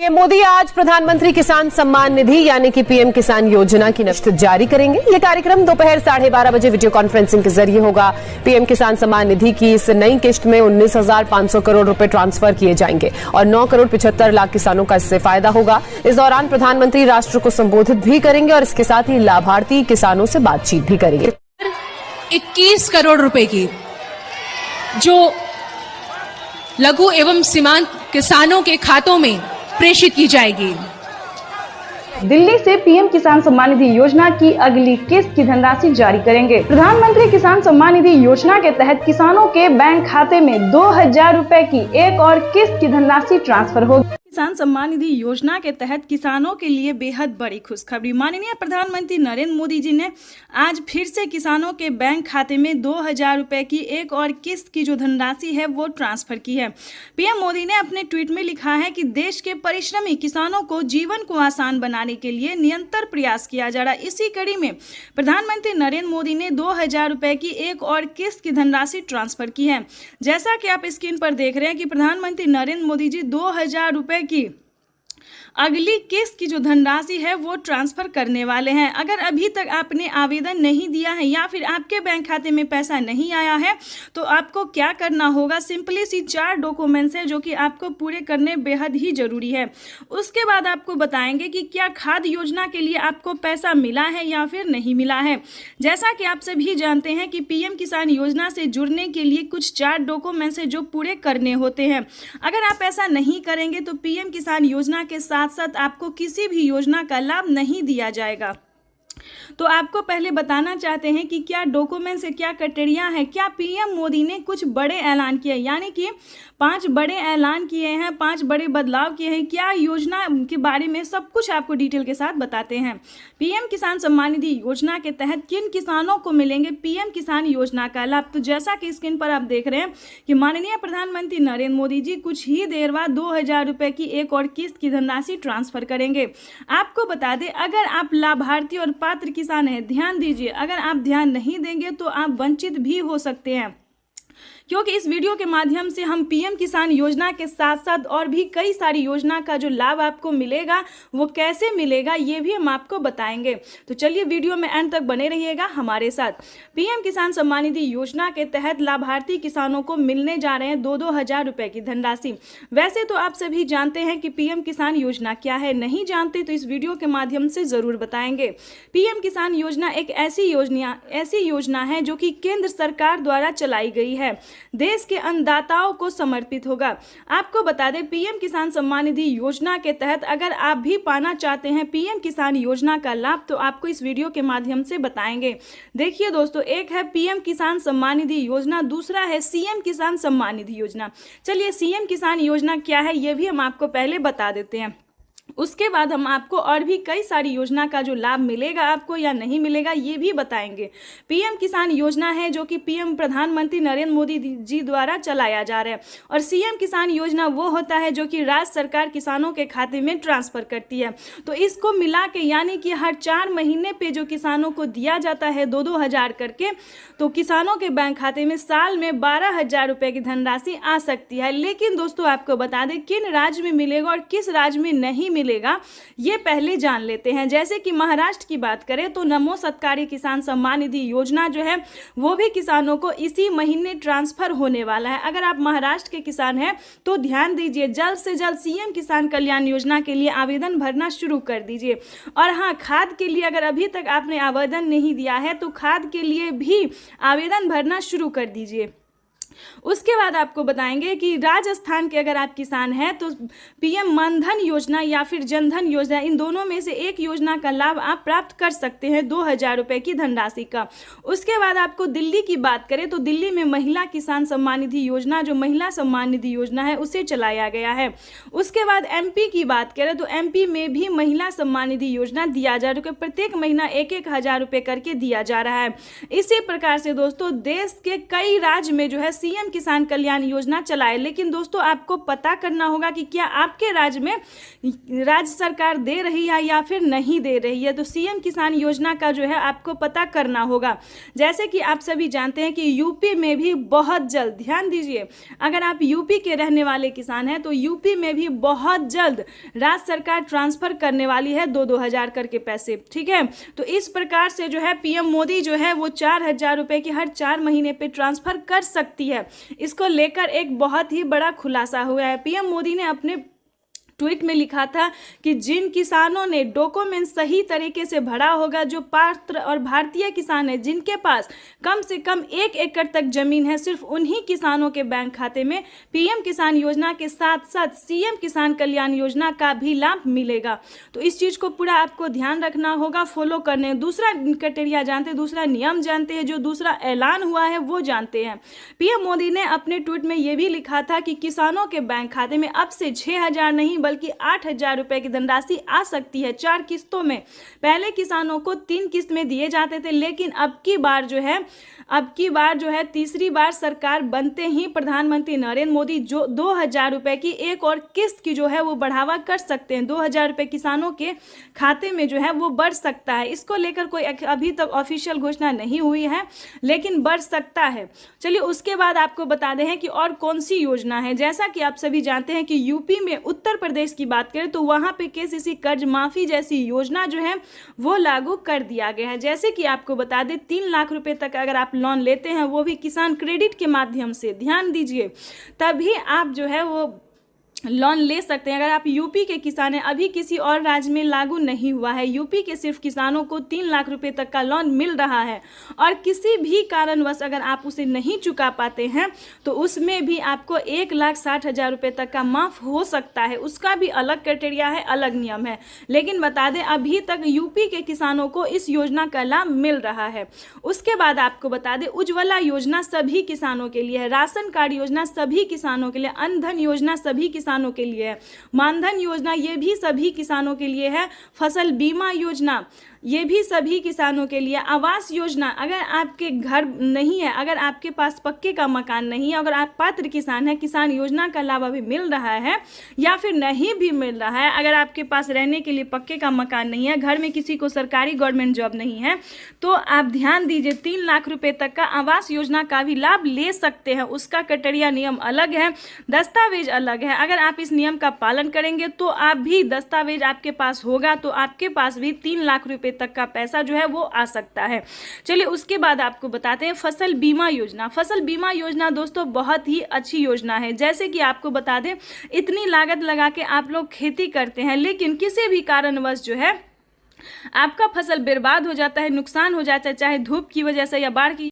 PM Modi आज प्रधानमंत्री किसान सम्मान निधि यानी कि पीएम किसान योजना की नकद जारी करेंगे। ये कार्यक्रम दोपहर 12:30 बजे वीडियो कॉन्फ्रेंसिंग के जरिए होगा। पीएम किसान सम्मान निधि की इस नई किश्त में 19,500 करोड़ रुपए ट्रांसफर किए जाएंगे और 9 करोड़ 75 लाख किसानों का इससे फायदा होगा। इस दौरान प्रधानमंत्री राष्ट्र को संबोधित भी करेंगे और इसके साथ ही लाभार्थी किसानों से बातचीत भी करेंगे। 21 करोड़ रुपए की जो लघु एवं सीमांत किसानों के खातों में प्रेषित की जाएगी। दिल्ली से पीएम किसान सम्मान निधि योजना की अगली किस्त की धनराशि जारी करेंगे। प्रधानमंत्री किसान सम्मान निधि योजना के तहत किसानों के बैंक खाते में 2,000 रुपए की एक और किस्त की धनराशि ट्रांसफर होगी। किसान सम्मान निधि योजना के तहत किसानों के लिए बेहद बड़ी खुशखबरी। माननीय प्रधानमंत्री नरेंद्र मोदी जी ने आज फिर से किसानों के बैंक खाते में 2,000 रुपए की एक और किस्त की जो धनराशि है वो ट्रांसफर की है। पीएम मोदी ने अपने ट्वीट में लिखा है कि देश के परिश्रमी किसानों को जीवन को आसान बनाने के लिए निरंतर प्रयास किया जा रहा है। इसी कड़ी में प्रधानमंत्री नरेंद्र मोदी ने 2,000 रुपए की एक और किस्त की धनराशि ट्रांसफर की है। जैसा कि आप स्क्रीन पर देख रहे हैं कि प्रधानमंत्री नरेंद्र मोदी जी 2,000 रुपए की अगली किस्त की जो धनराशि है वो ट्रांसफर करने वाले हैं। अगर अभी तक आपने आवेदन नहीं दिया है या फिर आपके बैंक खाते में पैसा नहीं आया है तो आपको क्या करना होगा, सिंपली सी 4 डॉक्यूमेंट्स है जो कि आपको पूरे करने बेहद ही जरूरी है। उसके बाद आपको बताएंगे कि क्या खाद्य योजना के लिए आपको पैसा मिला है या फिर नहीं मिला है। जैसा कि आप सभी जानते हैं कि पीएम किसान योजना से जुड़ने के लिए कुछ 4 डॉक्यूमेंट्स है जो पूरे करने होते हैं। अगर आप ऐसा नहीं करेंगे तो पीएम किसान योजना के साथ साथ आपको किसी भी योजना का लाभ नहीं दिया जाएगा। तो आपको पहले बताना चाहते हैं कि क्या डॉक्यूमेंट्स है, क्या क्राइटेरिया है। क्या पीएम मोदी ने कुछ बड़े ऐलान किए, यानी कि 5 बड़े ऐलान किए हैं, 5 बड़े बदलाव किए हैं। क्या योजना के बारे में सब कुछ आपको डिटेल के साथ बताते हैं। पीएम किसान सम्मान निधि योजना के तहत किन किसानों को मिलेंगे पीएम किसान योजना का लाभ। तो जैसा कि स्क्रीन पर आप देख रहे हैं कि माननीय प्रधानमंत्री नरेंद्र मोदी जी कुछ ही देर बाद 2,000 रुपए की एक और किस्त की धनराशि ट्रांसफर करेंगे। आपको बता दें, अगर आप लाभार्थी और पात्र किसान है, ध्यान दीजिए, अगर आप ध्यान नहीं देंगे तो आप वंचित भी हो सकते हैं, क्योंकि इस वीडियो के माध्यम से हम पीएम किसान योजना के साथ साथ और भी कई सारी योजना का जो लाभ आपको मिलेगा वो कैसे मिलेगा ये भी हम आपको बताएंगे। तो चलिए वीडियो में एंड तक बने रहिएगा हमारे साथ। पीएम किसान सम्मान निधि योजना के तहत लाभार्थी किसानों को मिलने जा रहे हैं 2,000 रुपए की धनराशि। वैसे तो आप सभी जानते हैं कि पीएम किसान योजना क्या है, नहीं जानते तो इस वीडियो के माध्यम से जरूर बताएंगे। पीएम किसान योजना एक ऐसी योजना है जो कि केंद्र सरकार द्वारा चलाई गई है, देश के अन्नदाताओं को समर्पित होगा। आपको बता दें, पीएम किसान सम्मान निधि योजना के तहत अगर आप भी पाना चाहते हैं पीएम किसान योजना का लाभ तो आपको इस वीडियो के माध्यम से बताएंगे। देखिए दोस्तों, एक है पीएम किसान सम्मान निधि योजना, दूसरा है सीएम किसान सम्मान निधि योजना। चलिए सीएम किसान योजना क्या है ये भी हम आपको पहले बता देते हैं, उसके बाद हम आपको और भी कई सारी योजना का जो लाभ मिलेगा आपको या नहीं मिलेगा ये भी बताएंगे। पीएम किसान योजना है जो कि पीएम प्रधानमंत्री नरेंद्र मोदी जी द्वारा चलाया जा रहा है, और सीएम किसान योजना वो होता है जो कि राज्य सरकार किसानों के खाते में ट्रांसफर करती है। तो इसको मिला के यानी कि हर 4 महीने पे जो किसानों को दिया जाता है 2-2 हज़ार करके, तो किसानों के बैंक खाते में साल में 12,000 रुपए की धनराशि आ सकती है। लेकिन दोस्तों आपको बता दें किन राज्य में मिलेगा और किस राज्य में नहीं मिलेगा ये पहले जान लेते हैं। जैसे कि महाराष्ट्र की बात करें तो नमो सत्कारी किसान सम्मान निधि योजना जो है वो भी किसानों को इसी महीने ट्रांसफर होने वाला है। अगर आप महाराष्ट्र के किसान हैं तो ध्यान दीजिए, जल्द से जल्द सीएम किसान कल्याण योजना के लिए आवेदन भरना शुरू कर दीजिए। और हाँ, खाद के लिए अगर अभी तक आपने आवेदन नहीं दिया है तो खाद के लिए भी आवेदन भरना शुरू कर दीजिए। उसके बाद आपको बताएंगे कि राजस्थान के अगर आप किसान हैं तो पीएम मानधन योजना या फिर जनधन योजना, इन दोनों में से एक योजना का लाभ आप प्राप्त कर सकते हैं 2,000 रुपए की धनराशि का। उसके बाद आपको दिल्ली की बात करें तो दिल्ली में महिला किसान सम्मान निधि योजना जो महिला सम्मान निधि योजना है उसे चलाया गया है। उसके बाद एमपी की बात करें तो एमपी में भी महिला सम्मान निधि योजना दिया जा रहा है, प्रत्येक महीना 1-1 हज़ार रुपए करके दिया जा रहा है। इसी प्रकार से दोस्तों देश के कई राज्य में जो है सीएम किसान कल्याण योजना चलाए। लेकिन दोस्तों आपको पता करना होगा कि क्या आपके राज्य में राज्य सरकार दे रही है या फिर नहीं दे रही है। तो सीएम किसान योजना का जो है आपको पता करना होगा। जैसे कि आप सभी जानते हैं कि यूपी में भी बहुत जल्द, ध्यान दीजिए, अगर आप यूपी के रहने वाले किसान हैं तो यूपी में भी बहुत जल्द राज्य सरकार ट्रांसफर करने वाली है 2-2 हजार करके पैसे, ठीक है। तो इस प्रकार से जो है पीएम मोदी जो है वो 4,000 रुपए की हर 4 महीने पे ट्रांसफर कर सकती है। इसको लेकर एक बहुत ही बड़ा खुलासा हुआ है। पीएम मोदी ने अपने ट्वीट में लिखा था कि जिन किसानों ने डॉक्यूमेंट सही तरीके से भरा होगा, जो पात्र और भारतीय किसान हैं, जिनके पास कम से कम 1 एकड़ तक जमीन है, सिर्फ उन्हीं किसानों के बैंक खाते में पीएम किसान योजना के साथ साथ सीएम किसान कल्याण योजना का भी लाभ मिलेगा। तो इस चीज़ को पूरा आपको ध्यान रखना होगा, फॉलो करने। दूसरा क्राइटेरिया जानते हैं, दूसरा नियम जानते हैं, जो दूसरा ऐलान हुआ है वो जानते हैं। पीएम मोदी ने अपने ट्वीट में ये भी लिखा था कि किसानों के बैंक खाते में अब से 6,000 नहीं बल्कि 8,000 रुपए की धनराशि आ सकती है 4 किस्तों में। पहले किसानों को 3 किस्त में दिए जाते थे, लेकिन अब की बार जो है तीसरी बार सरकार बनते ही प्रधानमंत्री नरेंद्र मोदी जो 2,000 रुपए की एक और किस्त की जो है वो बढ़ावा कर सकते हैं। 2,000 रुपए किसानों के खाते में जो है वो बढ़ सकता है। इसको लेकर कोई अभी तक ऑफिशियल घोषणा नहीं हुई है, लेकिन बढ़ सकता है। चलिए उसके बाद आपको बता दें कि और कौन सी योजना है। जैसा कि आप सभी जानते हैं कि यूपी में उत्तर प्रदेश की बात करें तो वहां पे केसीसी कर्ज माफी जैसी योजना जो है वो लागू कर दिया गया है। जैसे कि आपको बता दें 3 लाख रुपए तक अगर आप लोन लेते हैं, वो भी किसान क्रेडिट के माध्यम से, ध्यान दीजिए, तभी आप जो है वो लोन ले सकते हैं। अगर आप यूपी के किसान हैं, अभी किसी और राज्य में लागू नहीं हुआ है, यूपी के सिर्फ किसानों को 3 लाख रुपए तक का लोन मिल रहा है। और किसी भी कारणवश अगर आप उसे नहीं चुका पाते हैं तो उसमें भी आपको 1,60,000 रुपए तक का माफ हो सकता है। उसका भी अलग क्राइटेरिया है, अलग नियम है। लेकिन बता दें अभी तक यूपी के किसानों को इस योजना का लाभ मिल रहा है। उसके बाद आपको बता दें उज्ज्वला योजना सभी किसानों के लिए है, राशन कार्ड योजना सभी किसानों के लिए, अन्न योजना सभी किसानों के लिए है, मानधन योजना ये भी सभी किसानों के लिए है, फसल बीमा योजना ये भी सभी किसानों के लिए, आवास योजना अगर आपके घर नहीं है, अगर आपके पास पक्के का मकान नहीं है, अगर आप पात्र किसान हैं, किसान योजना का लाभ अभी मिल रहा है या फिर नहीं भी मिल रहा है, अगर आपके पास रहने के लिए पक्के का मकान नहीं है, घर में किसी को सरकारी गवर्नमेंट जॉब नहीं है, तो आप ध्यान दीजिए 3 लाख रुपए तक का आवास योजना का भी लाभ ले सकते हैं। उसका क्राइटेरिया नियम अलग है, दस्तावेज अलग है। अगर आप इस नियम का पालन करेंगे तो आप भी दस्तावेज आपके पास होगा तो आपके पास भी 3 लाख रुपए तक का पैसा जो है वो आ सकता है। चलिए उसके बाद आपको बताते हैं फसल बीमा योजना। फसल बीमा योजना दोस्तों बहुत ही अच्छी योजना है। जैसे कि आपको बता दें इतनी लागत लगा के आप लोग खेती करते हैं, लेकिन किसी भी कारणवश जो है आपका फसल बर्बाद हो जाता है, नुकसान हो जाता है, चाहे धूप की वजह से या बाढ़ की